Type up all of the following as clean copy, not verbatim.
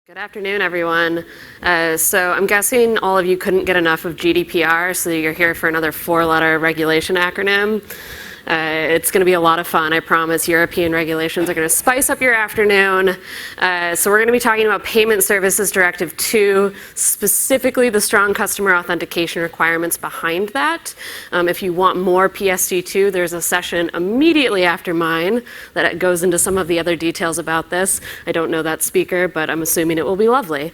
Good afternoon, everyone. So I'm guessing all of you couldn't get enough of GDPR, so you're here for another four-letter regulation acronym. It's going to be a lot of fun, I promise. European regulations are going to spice up your afternoon. So we're going to be talking about Payment Services Directive 2, specifically the strong customer authentication requirements behind that. If you want more PSD2, there's a session immediately after mine that goes into some of the other details about this. I don't know that speaker, but I'm assuming it will be lovely.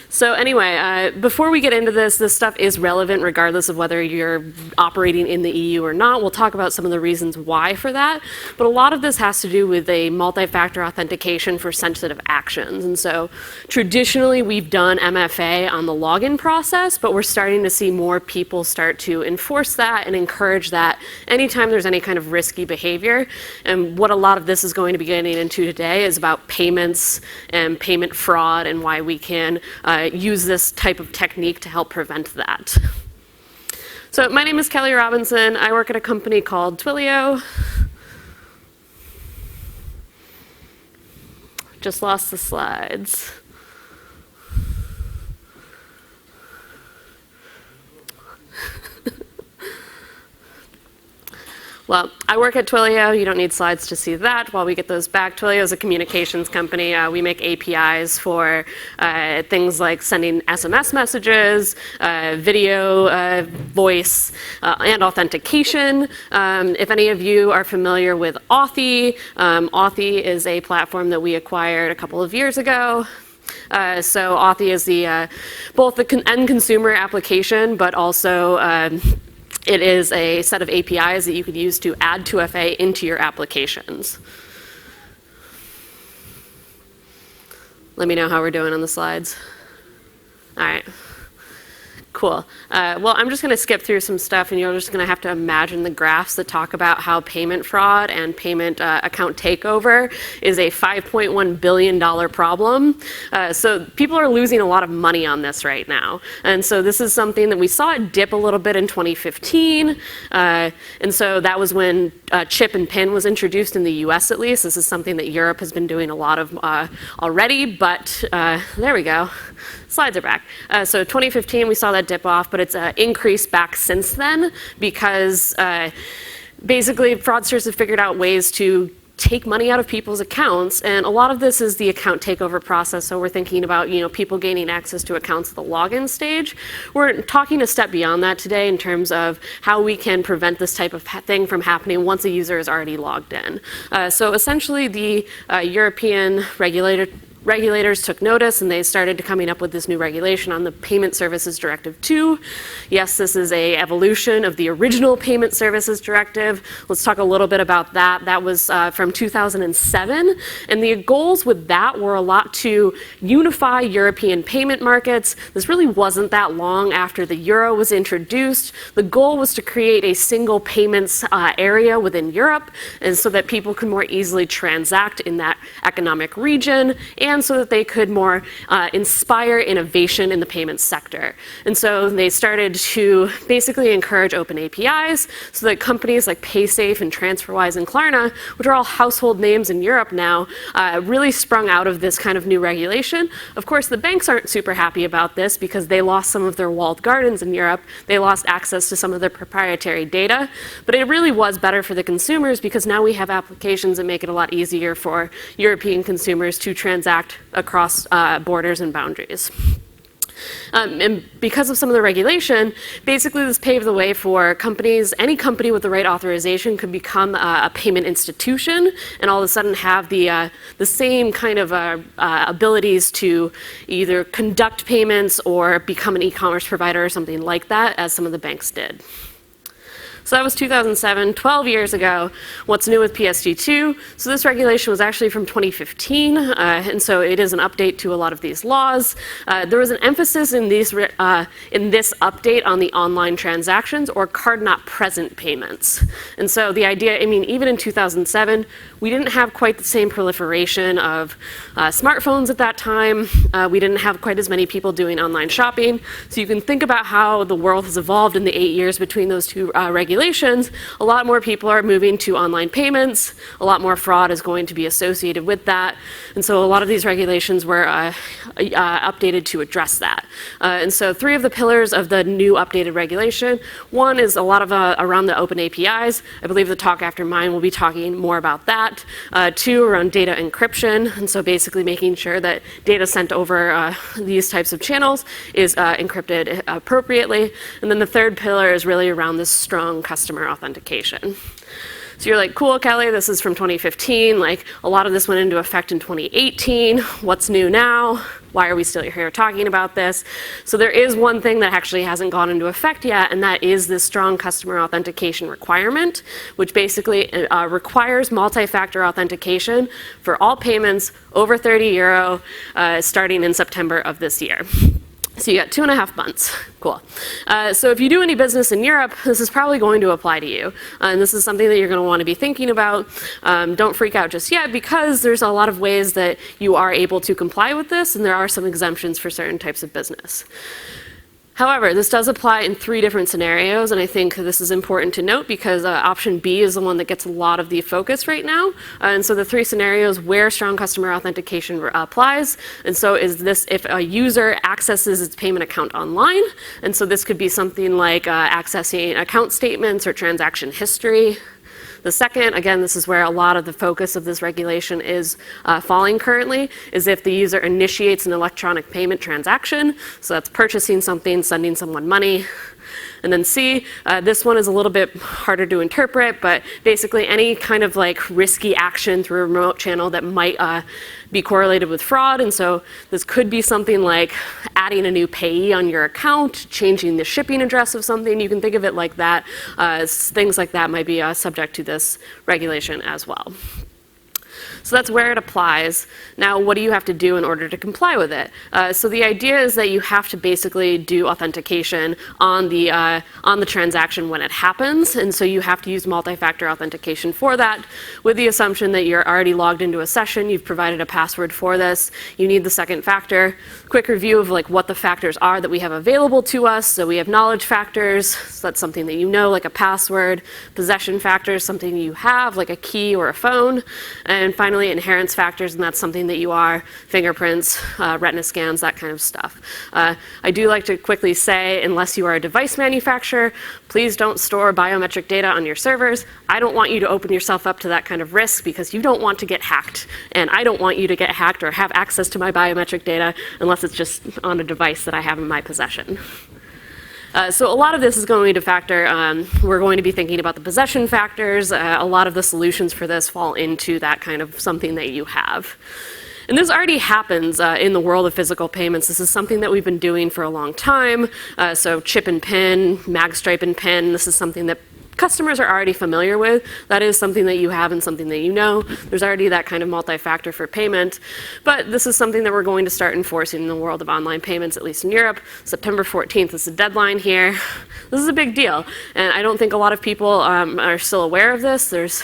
So anyway, before we get into this stuff is relevant regardless of whether you're operating in the EU or not. We'll talk about some of the reasons why for that. But a lot of this has to do with a multi-factor authentication for sensitive actions. And so traditionally we've done MFA on the login process, but we're starting to see more people start to enforce that and encourage that anytime there's any kind of risky behavior. And what a lot of this is going to be getting into today is about payments and payment fraud and why we can use this type of technique to help prevent that. So my name is Kelley Robinson. I work at a company called Twilio. Just lost the slides. Well, I work at Twilio. You don't need slides to see that. While we get those back, Twilio is a communications company. We make APIs for things like sending SMS messages, video, voice, and authentication. If any of you are familiar with Authy, Authy is a platform that we acquired a couple of years ago. So Authy is both the end consumer application, but also it is a set of APIs that you could use to add 2FA into your applications. Let me know how we're doing on the slides. All right. Cool. Well, I'm just going to skip through some stuff, and you're just going to have to imagine the graphs that talk about how payment fraud and payment account takeover is a $5.1 billion problem. So people are losing a lot of money on this right now. And so this is something that we saw it dip a little bit in 2015. And so that was when chip and PIN was introduced in the US at least. This is something that Europe has been doing a lot of already, but there we go. Slides are back. So 2015, we saw that dip off, but it's increased back since then because basically fraudsters have figured out ways to take money out of people's accounts, and a lot of this is the account takeover process. So we're thinking about people gaining access to accounts at the login stage. We're talking a step beyond that today in terms of how we can prevent this type of thing from happening once a user is already logged in. So essentially the European regulators took notice and they started coming up with this new regulation on the Payment Services Directive 2. Yes, this is an evolution of the original Payment Services Directive. Let's talk a little bit about that. That was from 2007, and the goals with that were a lot to unify European payment markets. This really wasn't that long after the euro was introduced. The goal was to create a single payments area within Europe, and so that people could more easily transact in that economic region, and so that they could more inspire innovation in the payments sector. And so they started to basically encourage open APIs so that companies like PaySafe and TransferWise and Klarna, which are all household names in Europe now, really sprung out of this kind of new regulation. Of course, the banks aren't super happy about this because they lost some of their walled gardens in Europe. They lost access to some of their proprietary data. But it really was better for the consumers because now we have applications that make it a lot easier for European consumers to transact across borders and boundaries. And because of some of the regulation, basically this paved the way for companies. Any company with the right authorization could become a payment institution and all of a sudden have the same kind of abilities to either conduct payments or become an e-commerce provider or something like that, as some of the banks did. So that was 2007, 12 years ago. What's new with PSD2? So this regulation was actually from 2015, and so it is an update to a lot of these laws. There was an emphasis in this update on the online transactions or card not present payments. And so the idea, even in 2007, we didn't have quite the same proliferation of smartphones at that time. We didn't have quite as many people doing online shopping. So you can think about how the world has evolved in the 8 years between those two regulations. regulations, a lot more people are moving to online payments. A lot more fraud is going to be associated with that. And so a lot of these regulations were updated to address that. And so 3 of the pillars of the new updated regulation. One is a lot of around the open APIs. I believe the talk after mine will be talking more about that. 2 around data encryption, and so basically making sure that data sent over these types of channels is encrypted appropriately. And then the 3rd pillar is really around this strong customer authentication. So you're like, cool, Kelley, this is from 2015. Like, a lot of this went into effect in 2018. What's new now? Why are we still here talking about this? So there is one thing that actually hasn't gone into effect yet, and that is this strong customer authentication requirement, which basically requires multi-factor authentication for all payments over 30 euro starting in September of this year. So you got 2.5 months. Cool. So if you do any business in Europe, this is probably going to apply to you. And this is something that you're going to want to be thinking about. Don't freak out just yet, because there's a lot of ways that you are able to comply with this, and there are some exemptions for certain types of business. However, this does apply in 3 different scenarios, and I think this is important to note because option B is the one that gets a lot of the focus right now. And so the 3 scenarios where strong customer authentication applies, and so is this if a user accesses its payment account online, and so this could be something like accessing account statements or transaction history. The second, again, this is where a lot of the focus of this regulation is falling currently, is if the user initiates an electronic payment transaction. So that's purchasing something, sending someone money. And then C, this one is a little bit harder to interpret, but basically any kind of like risky action through a remote channel that might be correlated with fraud. And so this could be something like adding a new payee on your account, changing the shipping address of something. You can think of it like that. Things like that might be subject to this regulation as well. So that's where it applies. Now, what do you have to do in order to comply with it? So the idea is that you have to basically do authentication on the transaction when it happens, and so you have to use multi-factor authentication for that, with the assumption that you're already logged into a session, you've provided a password for this, you need the second factor. Quick review of like what the factors are that we have available to us. So we have knowledge factors, so that's something that you know, like a password. Possession factors, something you have, like a key or a phone. And finally, inherence factors, and that's something that you are, fingerprints, retina scans, that kind of stuff. I do like to quickly say, unless you are a device manufacturer, please don't store biometric data on your servers. I don't want you to open yourself up to that kind of risk because you don't want to get hacked, and I don't want you to get hacked or have access to my biometric data unless it's just on a device that I have in my possession. So a lot of this is going to factor, we're going to be thinking about the possession factors. A lot of the solutions for this fall into that kind of something that you have. And this already happens in the world of physical payments. This is something that we've been doing for a long time. So chip and pin, mag stripe and pin, this is something that customers are already familiar with. That is something that you have and something that you know. There's already that kind of multi-factor for payment. But this is something that we're going to start enforcing in the world of online payments, at least in Europe. September 14th is the deadline here. This is a big deal. And I don't think a lot of people are still aware of this. There's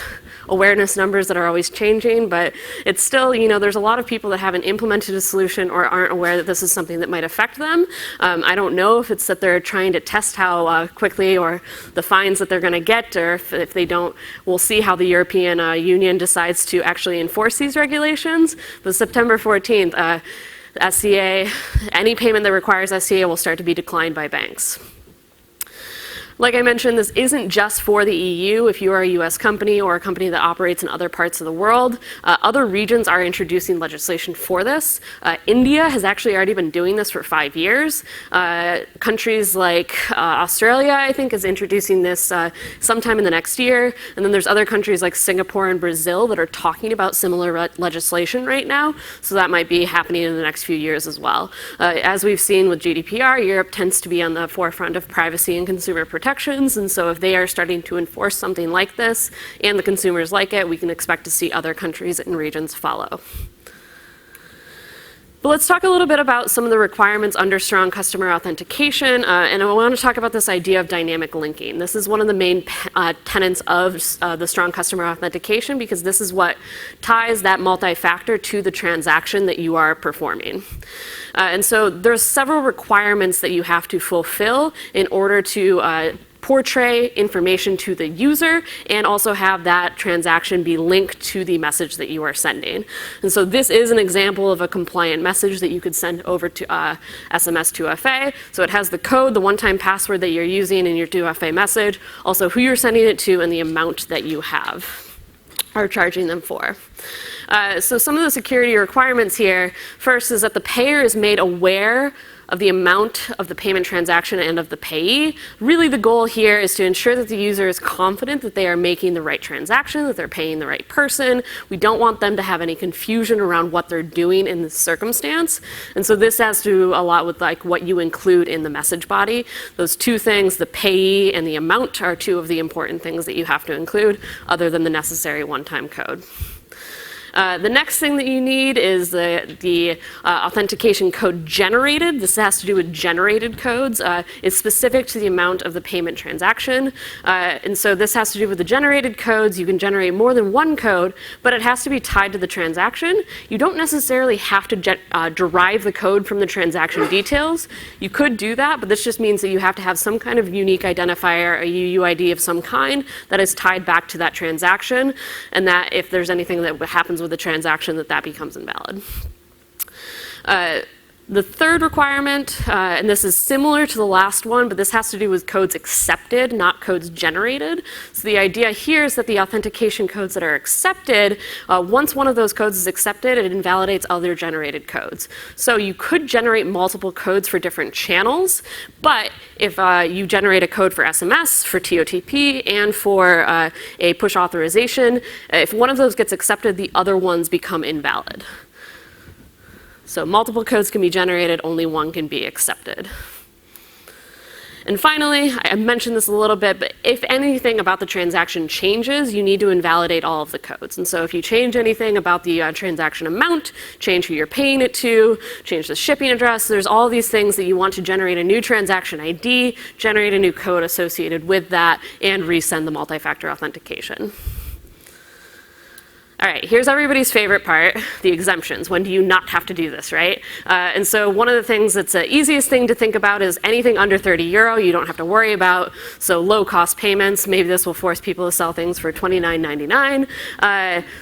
awareness numbers that are always changing, but it's still, you know, there's a lot of people that haven't implemented a solution or aren't aware that this is something that might affect them. I don't know if it's that they're trying to test how quickly or the fines that they're going to get, or if they don't, we'll see how the European Union decides to actually enforce these regulations. But September 14th, SCA, any payment that requires SCA will start to be declined by banks. Like I mentioned, this isn't just for the EU. If you are a US company or a company that operates in other parts of the world, other regions are introducing legislation for this. India has actually already been doing this for 5 years. Countries like Australia, I think, is introducing this sometime in the next year. And then there's other countries like Singapore and Brazil that are talking about similar legislation right now. So that might be happening in the next few years as well. As we've seen with GDPR, Europe tends to be on the forefront of privacy and consumer protection. And so if they are starting to enforce something like this and the consumers like it, we can expect to see other countries and regions follow. But let's talk a little bit about some of the requirements under strong customer authentication, and I want to talk about this idea of dynamic linking. This is one of the main tenets of the strong customer authentication, because this is what ties that multi-factor to the transaction that you are performing. And so there's several requirements that you have to fulfill in order to portray information to the user and also have that transaction be linked to the message that you are sending. And so this is an example of a compliant message that you could send over to SMS 2FA. So it has the code, the one-time password that you're using in your 2FA message, also who you're sending it to and the amount that you are charging them for. So some of the security requirements here, first is that the payer is made aware of the amount of the payment transaction and of the payee. Really the goal here is to ensure that the user is confident that they are making the right transaction, that they're paying the right person. We don't want them to have any confusion around what they're doing in this circumstance. And so this has to do a lot with like what you include in the message body. Those two things, the payee and the amount, are two of the important things that you have to include other than the necessary one-time code. The next thing that you need is the authentication code generated. This has to do with generated codes. It's specific to the amount of the payment transaction. And so this has to do with the generated codes. You can generate more than one code, but it has to be tied to the transaction. You don't necessarily have to derive the code from the transaction details. You could do that, but this just means that you have to have some kind of unique identifier, a UUID of some kind that is tied back to that transaction, and that if there's anything that happens with the transaction, that becomes invalid. The third requirement, and this is similar to the last one, but this has to do with codes accepted, not codes generated. So the idea here is that the authentication codes that are accepted, once one of those codes is accepted, it invalidates other generated codes. So you could generate multiple codes for different channels, but if you generate a code for SMS, for TOTP, and for a push authorization, if one of those gets accepted, the other ones become invalid. So multiple codes can be generated, only one can be accepted. And finally, I mentioned this a little bit, but if anything about the transaction changes, you need to invalidate all of the codes. And so if you change anything about the transaction amount, change who you're paying it to, change the shipping address, there's all these things that you want to generate a new transaction ID, generate a new code associated with that, and resend the multi-factor authentication. All right, here's everybody's favorite part, the exemptions. When do you not have to do this, right? And so one of the things that's the easiest thing to think about is anything under 30 euro you don't have to worry about. So low cost payments, maybe this will force people to sell things for $29.99.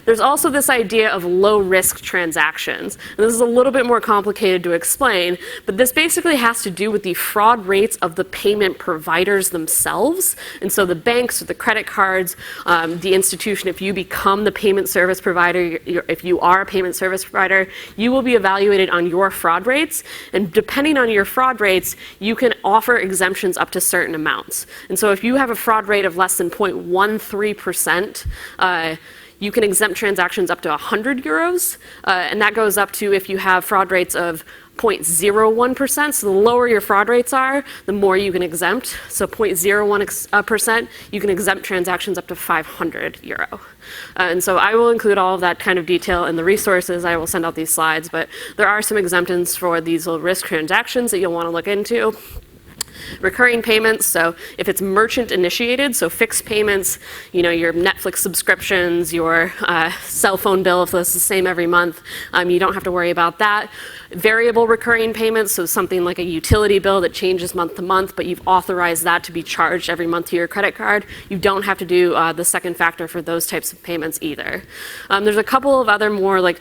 There's also this idea of low risk transactions. And this is a little bit more complicated to explain, but this basically has to do with the fraud rates of the payment providers themselves. And so the banks or the credit cards, the institution, if you become the payment service provider, if you are a payment service provider, you will be evaluated on your fraud rates, and depending on your fraud rates, you can offer exemptions up to certain amounts. And so if you have a fraud rate of less than 0.13%, you can exempt transactions up to 100 euros, and that goes up to if you have fraud rates of 0.01%, so the lower your fraud rates are, the more you can exempt. So 0.01%, you can exempt transactions up to 500 euro. And so I will include all of that kind of detail in the resources. I will send out these slides, but there are some exemptions for these low risk transactions that you'll want to look into. Recurring payments, so if it's merchant initiated, so fixed payments, you know, your Netflix subscriptions, your cell phone bill, if it's the same every month, you don't have to worry about that. Variable recurring payments, so something like a utility bill that changes month to month, but you've authorized that to be charged every month to your credit card. You don't have to do the second factor for those types of payments either. There's a couple of other more like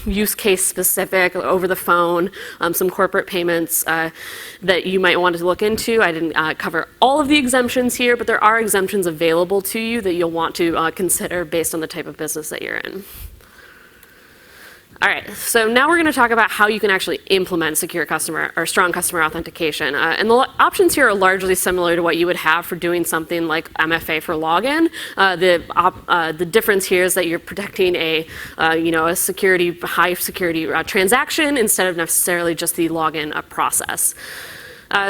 use case specific, over the phone, some corporate payments that you might want to look into. I didn't cover all of the exemptions here, but there are exemptions available to you that you'll want to consider based on the type of business that you're in. All right, so now we're going to talk about how you can actually implement secure customer or strong customer authentication. And the options here are largely similar to what you would have for doing something like MFA for login. The difference here is that you're protecting a high security transaction instead of necessarily just the login process.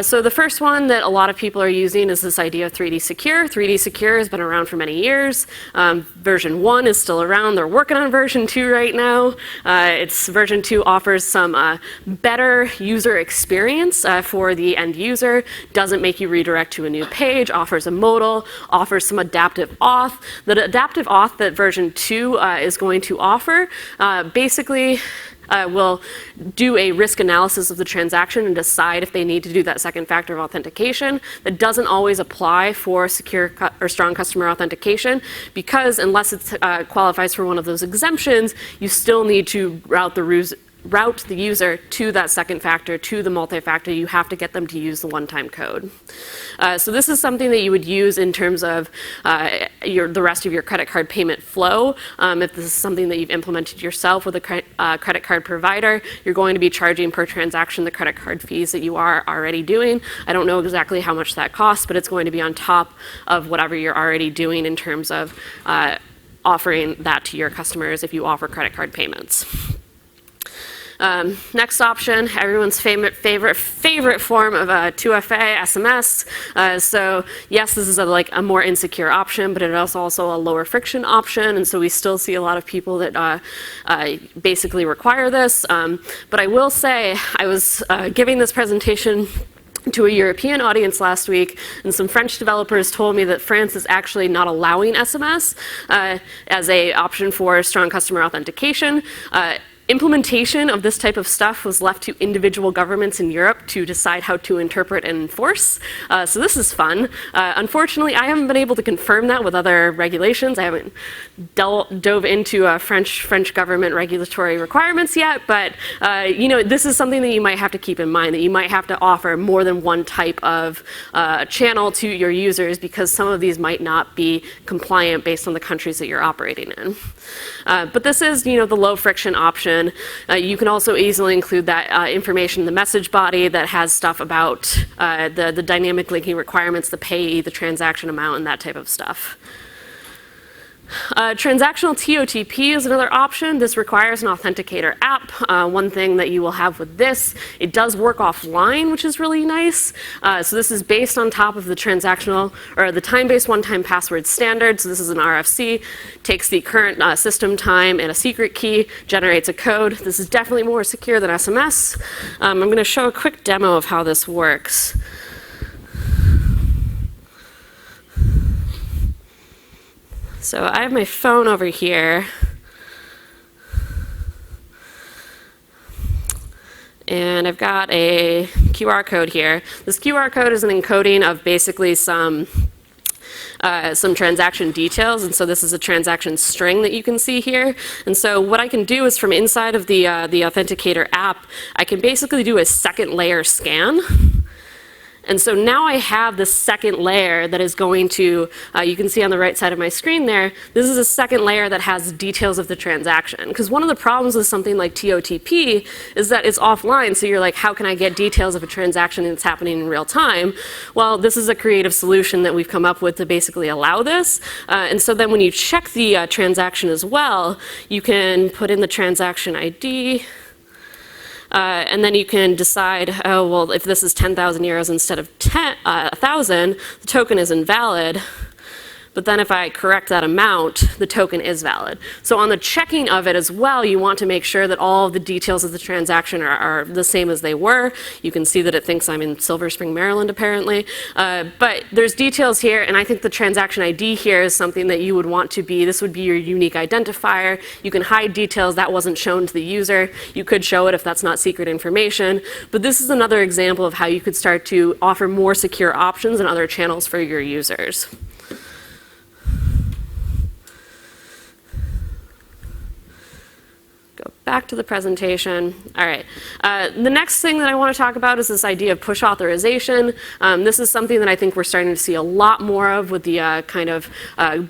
So the first one that a lot of people are using is this idea of 3D Secure. 3D Secure has been around for many years. Version 1 is still around. They're working on version 2 right now. Version 2 offers some better user experience for the end user, doesn't make you redirect to a new page, offers a modal, offers some adaptive auth. The adaptive auth that version 2 is going to offer basically will do a risk analysis of the transaction and decide if they need to do that second factor of authentication. That doesn't always apply for secure or strong customer authentication, because unless it qualifies for one of those exemptions, you still need to route the user to that second factor, to the multi-factor. You have to get them to use the one-time code. So this is something that you would use in terms of the rest of your credit card payment flow. If this is something that you've implemented yourself with a credit card provider, you're going to be charging per transaction the credit card fees that you are already doing. I don't know exactly how much that costs, but it's going to be on top of whatever you're already doing in terms of offering that to your customers if you offer credit card payments. Next option, everyone's favorite form of 2FA, SMS. So yes, this is a more insecure option, but it is also a lower friction option, and so we still see a lot of people that basically require this. But I will say, I was giving this presentation to a European audience last week, and some French developers told me that France is actually not allowing SMS as an option for strong customer authentication. Implementation of this type of stuff was left to individual governments in Europe to decide how to interpret and enforce. So this is fun. Unfortunately, I haven't been able to confirm that with other regulations. I haven't dove into French government regulatory requirements yet, but this is something that you might have to keep in mind, that you might have to offer more than one type of channel to your users, because some of these might not be compliant based on the countries that you're operating in. But this is, the low friction option. You can also easily include that information in the message body that has stuff about the dynamic linking requirements, the payee, the transaction amount, and that type of stuff. Transactional TOTP is another option. This requires an authenticator app. One thing that you will have with this, it does work offline, which is really nice. So this is based on top of the transactional, or the time-based one-time password standard. So this is an RFC, takes the current system time and a secret key, generates a code. This is definitely more secure than SMS. I'm going to show a quick demo of how this works. So I have my phone over here, and I've got a QR code here. This QR code is an encoding of basically some transaction details, and so this is a transaction string that you can see here. And so what I can do is, from inside of the Authenticator app, I can basically do a second layer scan. And so now I have this second layer that is going to, you can see on the right side of my screen there, this is a second layer that has details of the transaction. Because one of the problems with something like TOTP is that it's offline, so you're like, how can I get details of a transaction that's happening in real time? Well, this is a creative solution that we've come up with to basically allow this. And so then when you check the transaction as well, you can put in the transaction ID, and then you can decide, oh, well, if this is 10,000 euros instead of 1,000, the token is invalid. But then if I correct that amount, the token is valid. So on the checking of it as well, you want to make sure that all of the details of the transaction are the same as they were. You can see that it thinks I'm in Silver Spring, Maryland, apparently. But there's details here, and I think the transaction ID here is something that you would want to be, this would be your unique identifier. You can hide details that wasn't shown to the user. You could show it if that's not secret information. But this is another example of how you could start to offer more secure options and other channels for your users. Go back to the presentation. All right. The next thing that I want to talk about is this idea of push authorization. This is something that I think we're starting to see a lot more of with the kind of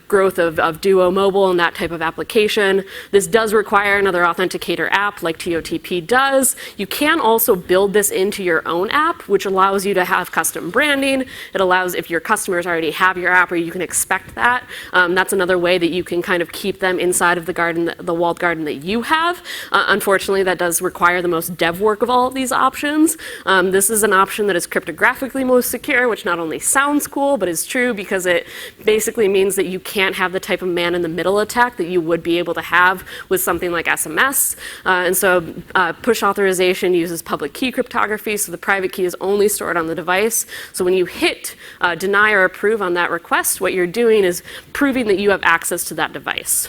growth of Duo Mobile and that type of application. This does require another authenticator app like TOTP does. You can also build this into your own app, which allows you to have custom branding. It allows, if your customers already have your app, or you can expect that. That's another way that you can kind of keep them inside of the garden, the walled garden that you have. Unfortunately, that does require the most dev work of all of these options. This is an option that is cryptographically most secure, which not only sounds cool, but is true, because it basically means that you can't have the type of man-in-the-middle attack that you would be able to have with something like SMS. And so push authorization uses public key cryptography, so the private key is only stored on the device. So when you hit deny or approve on that request, what you're doing is proving that you have access to that device.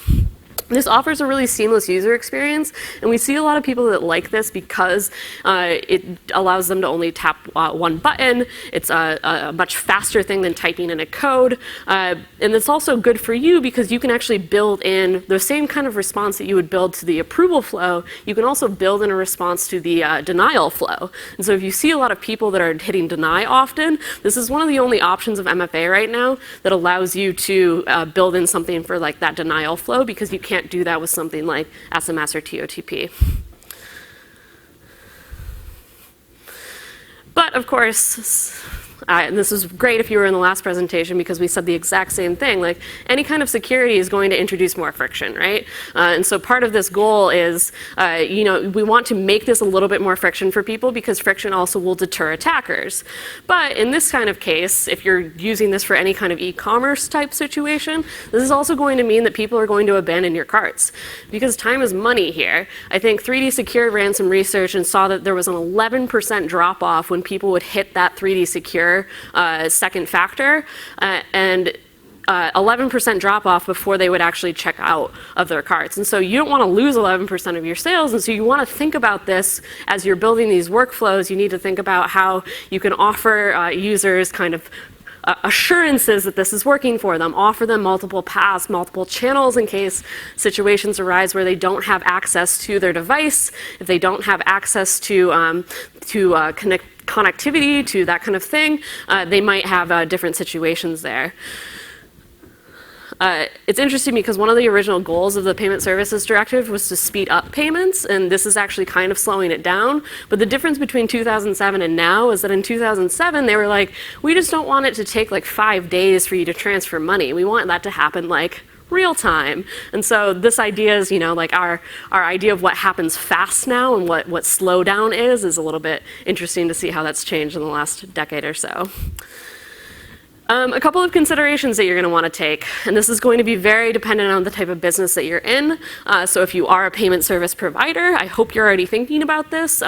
This offers a really seamless user experience, and we see a lot of people that like this because it allows them to only tap one button. It's a much faster thing than typing in a code, and it's also good for you because you can actually build in the same kind of response that you would build to the approval flow. You can also build in a response to the denial flow. And so if you see a lot of people that are hitting deny often, this is one of the only options of MFA right now that allows you to build in something for like that denial flow, because you can't do that with something like SMS or TOTP. But of course, and this is great if you were in the last presentation because we said the exact same thing, like any kind of security is going to introduce more friction, right? And so part of this goal is, we want to make this a little bit more friction for people because friction also will deter attackers. But in this kind of case, if you're using this for any kind of e-commerce type situation, this is also going to mean that people are going to abandon your carts because time is money here. I think 3D Secure ran some research and saw that there was an 11% drop off when people would hit that 3D Secure second factor, and 11% drop off before they would actually check out of their carts. And so you don't want to lose 11% of your sales, and so you want to think about this as you're building these workflows. You need to think about how you can offer users kind of assurances that this is working for them, offer them multiple paths, multiple channels in case situations arise where they don't have access to their device, if they don't have access to connectivity to that kind of thing, they might have different situations there. It's interesting because one of the original goals of the Payment Services Directive was to speed up payments, and this is actually kind of slowing it down. But the difference between 2007 and now is that in 2007, they were like, we just don't want it to take like 5 days for you to transfer money. We want that to happen like real time. And so this idea is, like our idea of what happens fast now and what slowdown is a little bit interesting to see how that's changed in the last decade or so. A couple of considerations that you're going to want to take, and this is going to be very dependent on the type of business that you're in. So if you are a payment service provider, I hope you're already thinking about this,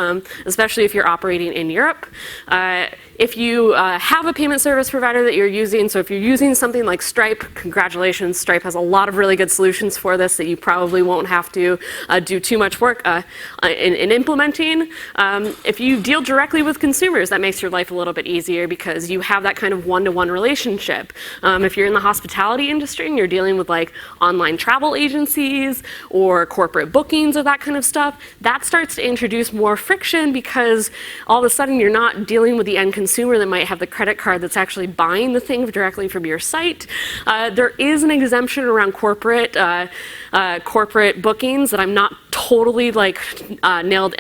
especially if you're operating in Europe. If you have a payment service provider that you're using, so if you're using something like Stripe, congratulations, Stripe has a lot of really good solutions for this that you probably won't have to do too much work in implementing. If you deal directly with consumers, that makes your life a little bit easier because you have that kind of one-to-one relationship. If you're in the hospitality industry and you're dealing with like online travel agencies or corporate bookings or that kind of stuff, that starts to introduce more friction because all of a sudden you're not dealing with the end consumer that might have the credit card that's actually buying the thing directly from your site. There is an exemption around corporate bookings that I'm not totally like nailed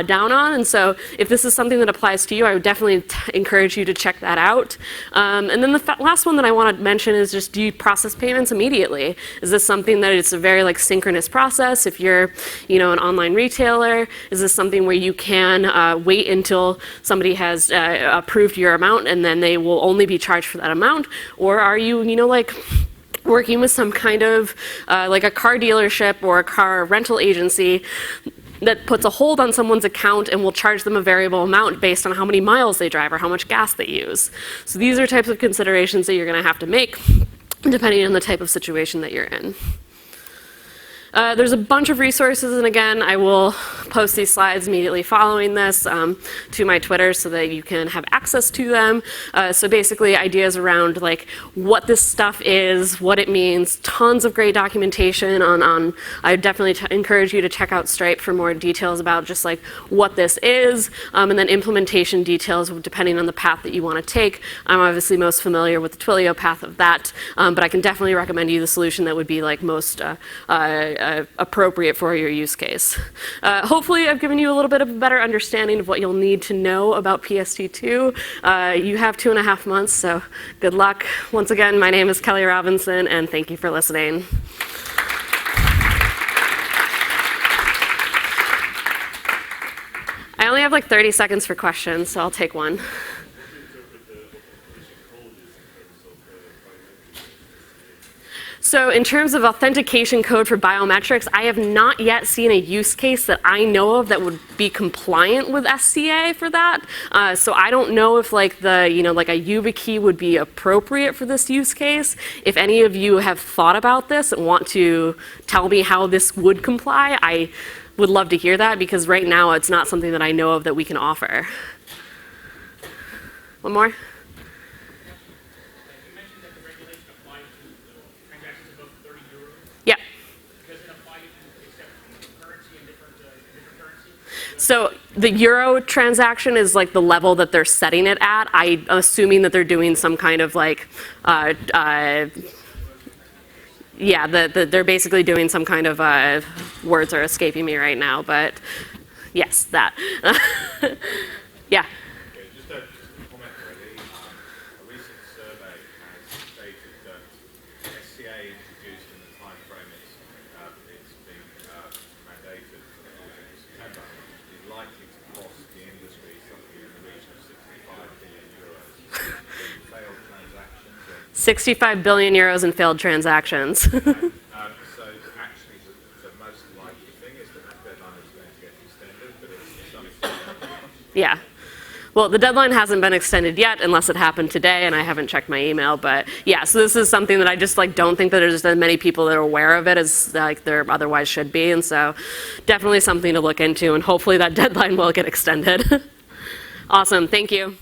down on, and so if this is something that applies to you, I would definitely encourage you to check that out. And then the last one that I want to mention is just, do you process payments immediately? Is this something that it's a very like synchronous process? If you're an online retailer, is this something where you can wait until somebody has approved your amount and then they will only be charged for that amount? Or are you like working with some kind of like a car dealership or a car rental agency that puts a hold on someone's account and will charge them a variable amount based on how many miles they drive or how much gas they use? So these are types of considerations that you're going to have to make depending on the type of situation that you're in. There's a bunch of resources, and again, I will post these slides immediately following this to my Twitter so that you can have access to them. So basically, ideas around like what this stuff is, what it means, tons of great documentation on I definitely encourage you to check out Stripe for more details about just like what this is, and then implementation details depending on the path that you want to take. I'm obviously most familiar with the Twilio path of that, but I can definitely recommend you the solution that would be like most appropriate for your use case. Hopefully I've given you a little bit of a better understanding of what you'll need to know about PSD2. You have 2.5 months, so good luck. Once again, my name is Kelley Robinson, and thank you for listening. I only have like 30 seconds for questions, so I'll take one. So in terms of authentication code for biometrics, I have not yet seen a use case that I know of that would be compliant with SCA for that. So I don't know if like the, like a YubiKey would be appropriate for this use case. If any of you have thought about this and want to tell me how this would comply, I would love to hear that, because right now it's not something that I know of that we can offer. One more? So the euro transaction is like the level that they're setting it at. I'm assuming that they're doing some kind of like, yeah, they're basically doing some kind of, words are escaping me right now, but yes, that. Yeah. Just a comment really. A recent survey has stated that SCA introduced in the time frame it's been mandated for the 14th of September is likely to cost the industry something in the region of 65 billion euros in failed transactions. 65 billion euros in failed transactions. So actually the most likely thing is that that deadline is going to get extended, but it's to some extent. Yeah. Well, the deadline hasn't been extended yet, unless it happened today, and I haven't checked my email. But yeah, so this is something that I just like don't think that there's as many people that are aware of it as like there otherwise should be, and so definitely something to look into, and hopefully that deadline will get extended. Awesome, thank you.